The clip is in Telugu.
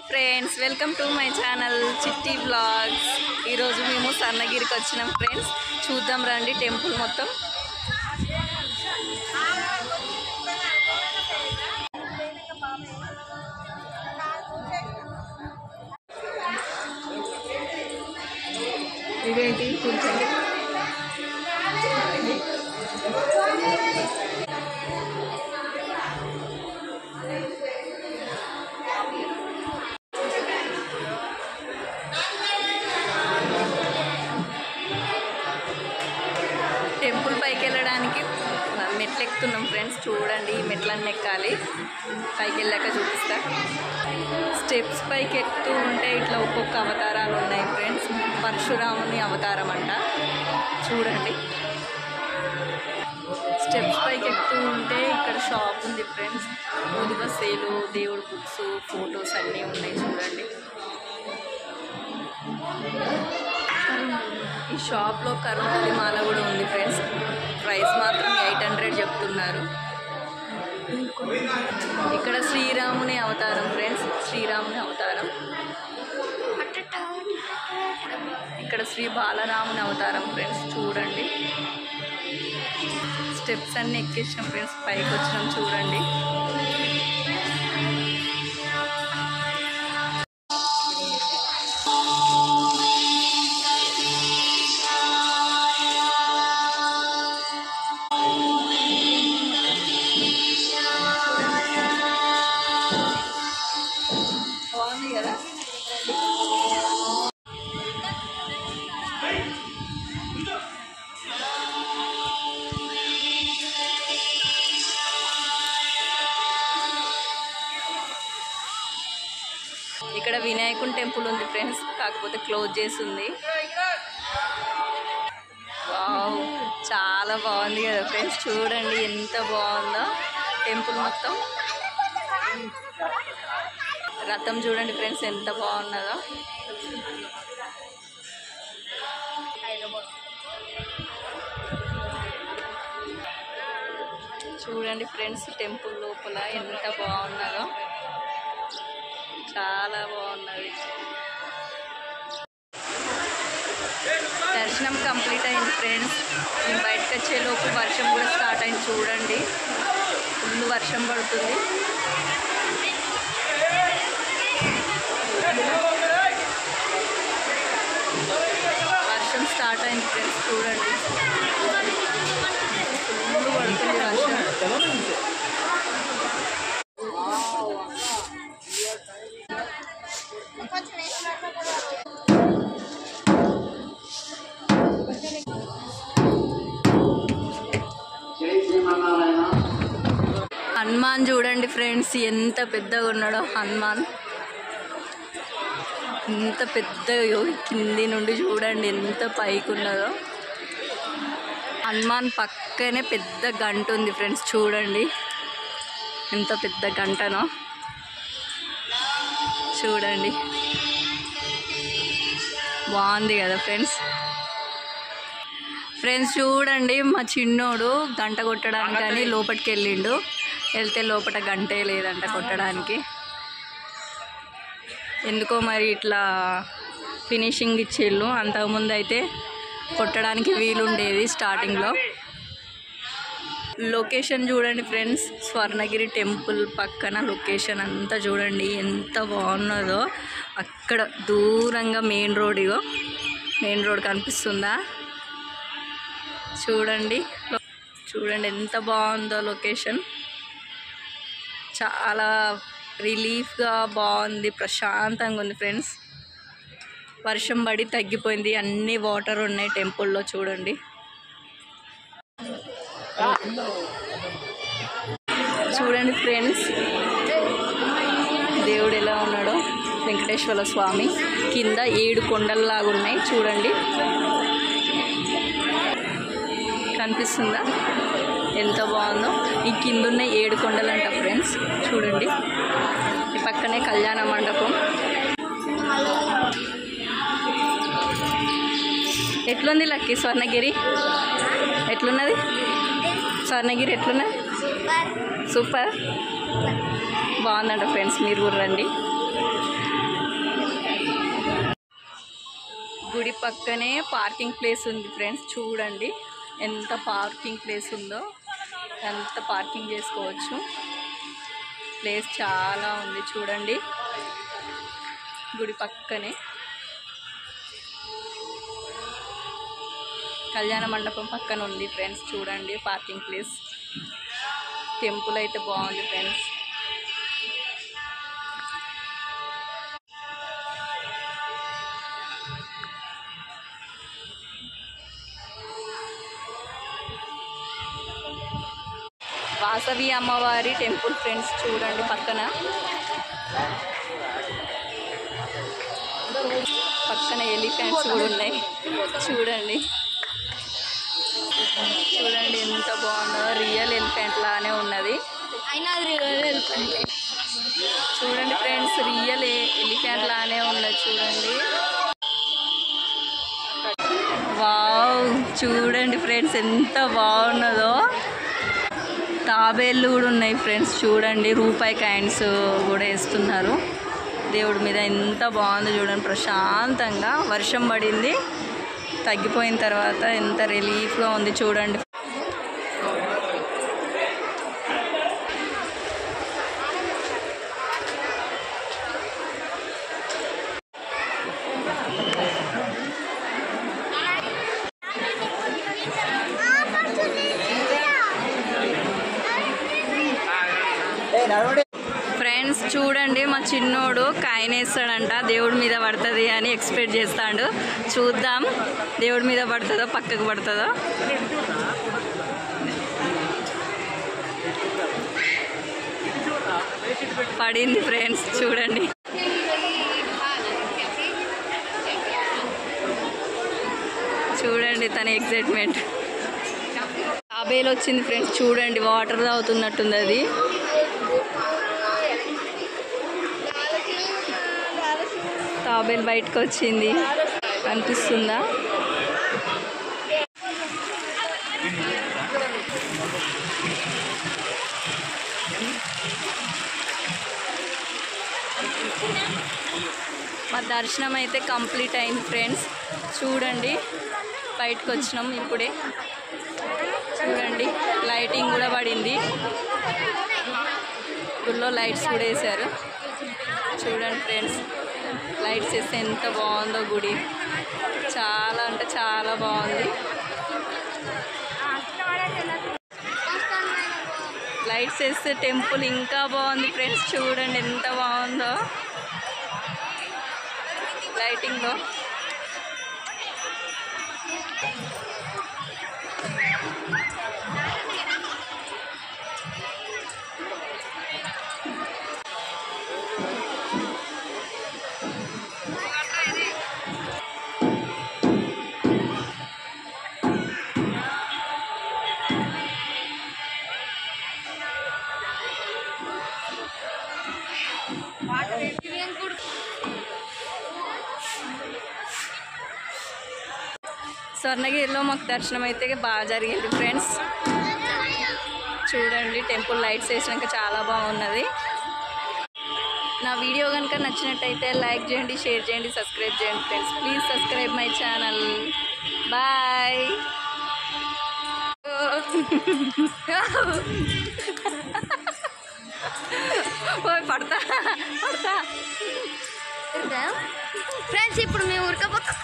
Friends, welcome to my channel చిట్టి వ్లాగ్స్. ఈరోజు మేము స్వర్ణగిరికి వచ్చినాం ఫ్రెండ్స్. చూద్దాం రండి టెంపుల్ మొత్తం. ఇదేంటి కొంచెం టెంపుల్ పైకి వెళ్ళడానికి మెట్లు ఎక్కుతున్నాం ఫ్రెండ్స్. చూడండి, ఈ మెట్లన్నీ ఎక్కాలి. పైకి వెళ్ళాక చూపిస్తా. స్టెప్స్ పైకి ఎక్కుతూ ఉంటే ఇట్లా ఒక్కొక్క అవతారాలు ఉన్నాయి ఫ్రెండ్స్. పరశురాముని అవతారం అంట. చూడండి, స్టెప్స్ పైకి ఎక్కుతూ ఉంటే ఇక్కడ షాప్ ఉంది ఫ్రెండ్స్. ఉదివసేలు, దేవుడు బుక్స్, ఫొటోస్ అన్నీ ఉన్నాయి. చూడండి, ఈ షాప్లో కరుణాది మాల కూడా ఉంది ఫ్రెండ్స్. ప్రైస్ మాత్రం 800 చెప్తున్నారు. ఇక్కడ శ్రీరాముని అవతారం ఫ్రెండ్స్, శ్రీరాముని అవతారం. ఇక్కడ శ్రీ బాలరాముని అవతారం ఫ్రెండ్స్. చూడండి, స్టెప్స్ అన్నీ ఎక్కేసాం ఫ్రెండ్స్. పైకి వచ్చినాం చూడండి. బాగుంది కదా. ఇక్కడ వినాయకుని టెంపుల్ ఉంది ఫ్రెండ్స్, కాకపోతే క్లోజ్ చేసి ఉంది. వావ్, చాలా బాగుంది కదా ఫ్రెండ్స్. చూడండి ఎంత బాగుందో టెంపుల్ మొత్తం. రథం చూడండి ఫ్రెండ్స్ ఎంత బాగున్నదో. చూడండి ఫ్రెండ్స్, టెంపుల్ లోపల ఎంత బాగున్నదో. చాలా బాగున్నది. దర్శనం కంప్లీట్ అయింది ఫ్రెండ్స్. మేము బయటకు వచ్చేలోపు వర్షం కూడా స్టార్ట్ అయింది. చూడండి, ఫుల్ వర్షం పడుతుంది. వర్షం స్టార్ట్ అయింది ఫ్రెండ్స్. చూడండి, ఫుల్ పడుతుంది వర్షం. హనుమాన్ చూడండి ఫ్రెండ్స్ ఎంత పెద్దగా ఉన్నాడో. హనుమాన్ ఎంత పెద్దగా, కింది నుండి చూడండి ఎంత పైకి ఉన్నదో. హనుమాన్ పక్కనే పెద్ద గంట ఉంది ఫ్రెండ్స్. చూడండి ఎంత పెద్ద గంటనో. చూడండి, బాగుంది కదా ఫ్రెండ్స్. ఫ్రెండ్స్ చూడండి, మా చిన్నోడు గంట కొట్టడానికి అని లోపలికి వెళ్ళిండు. వెళ్తే లోపల గంటే లేదంట కొట్టడానికి. ఎందుకో మరి ఇట్లా ఫినిషింగ్ ఇచ్చేళ్ళు. అంతకుముందు అయితే కొట్టడానికి వీలుండేది స్టార్టింగ్లో. లొకేషన్ చూడండి ఫ్రెండ్స్, స్వర్ణగిరి టెంపుల్ పక్కన లొకేషన్ అంతా చూడండి ఎంత బాగున్నదో. అక్కడ దూరంగా మెయిన్ రోడ్, ఇగో మెయిన్ రోడ్ కనిపిస్తుందా? చూడండి, చూడండి ఎంత బాగుందో లొకేషన్. చాలా రిలీఫ్గా బాగుంది, ప్రశాంతంగా ఉంది ఫ్రెండ్స్. వర్షం పడి తగ్గిపోయింది, అన్ని వాటర్ ఉన్నాయి టెంపుల్లో. చూడండి, చూడండి ఫ్రెండ్స్ దేవుడు ఎలా ఉన్నాడో. వెంకటేశ్వర స్వామి కింద 7 కొండల్లాగా ఉన్నాయి. చూడండి, కనిపిస్తుందా ఎంత బాగుందో. ఈ కింద ఉన్న 7 కొండలు అంట ఫ్రెండ్స్. చూడండి, ఈ పక్కనే కళ్యాణ మండపం. ఎట్లుంది లక్కీ స్వర్ణగిరి? ఎట్లున్నది స్వర్ణగిరి? ఎట్లున్నది? సూపర్. బాగుందంట ఫ్రెండ్స్, మీరు కూడా రండి. గుడి పక్కనే పార్కింగ్ ప్లేస్ ఉంది ఫ్రెండ్స్. చూడండి ఎంత పార్కింగ్ ప్లేస్ ఉందో, ఎంత పార్కింగ్ చేసుకోవచ్చు. ప్లేస్ చాలా ఉంది చూడండి. గుడి పక్కనే కళ్యాణ మండపం పక్కన ఉంది ఫ్రెండ్స్. చూడండి పార్కింగ్ ప్లేస్. టెంపుల్ అయితే బాగుంది ఫ్రెండ్స్. వాసవి అమ్మవారి టెంపుల్ ఫ్రెండ్స్. చూడండి పక్కన ఎలిఫెంట్స్ కూడా ఉన్నాయి. చూడండి చూడండి ఎంత బాగుందో. రియల్ ఎలిఫెంట్ లానే ఉన్నది. చూడండి ఫ్రెండ్స్, రియల్ ఎలిఫెంట్ లానే ఉన్నది. చూడండి వావ్, చూడండి ఫ్రెండ్స్ ఎంత బాగున్నదో. తాబేళ్ళు కూడా ఉన్నాయి ఫ్రెండ్స్. చూడండి రూపాయి కాయిన్స్ కూడా వేస్తున్నారు దేవుడి మీద. ఎంత బాగుందో చూడండి. ప్రశాంతంగా వర్షం పడింది, తగ్గిపోయిన తర్వాత ఎంత రిలీఫ్గా ఉంది చూడండి. ఫ్రెండ్స్ చూడండి, మా చిన్నోడు కాయిన్ వేస్తాడంట. దేవుడి మీద పడుతుంది అని ఎక్స్పెక్ట్ చేస్తాడు. చూద్దాం దేవుడి మీద పడుతుందో పక్కకు పడుతుందో. పడింది ఫ్రెండ్స్. చూడండి చూడండి తన ఎక్సైట్మెంట్. తాబేలు వచ్చింది ఫ్రెండ్స్. చూడండి వాటర్ తాగుతున్నట్టుంది అది. తాబేలు బయటకు వచ్చింది, కనిపిస్తుందా? మా దర్శనం అయితే కంప్లీట్ అయింది ఫ్రెండ్స్. చూడండి బయటకు వచ్చినాం ఇప్పుడే. చూడండి లైటింగ్ కూడా పడింది. గుడిలో లైట్స్ కూడా వేశారు. చూడండి ఫ్రెండ్స్, లైట్స్ వేస్తే ఎంత బాగుందో గుడి. చాలా అంటే చాలా బాగుంది. లైట్స్ వేస్తే టెంపుల్ ఇంకా బాగుంది ఫ్రెండ్స్. చూడండి ఎంత బాగుందో లైటింగ్లో. స్వర్ణగిరిలో మాకు దర్శనం అయితే బాగా జరిగింది ఫ్రెండ్స్. చూడండి టెంపుల్ లైట్స్ వేసినాక చాలా బాగున్నది. నా వీడియో కనుక నచ్చినట్టయితే లైక్ చేయండి, షేర్ చేయండి, సబ్స్క్రైబ్ చేయండి friends. Please subscribe my channel. Bye. పడతా పడతా ఫ్రెండ్స్. ఇప్పుడు మేము ఉరకపోతాం.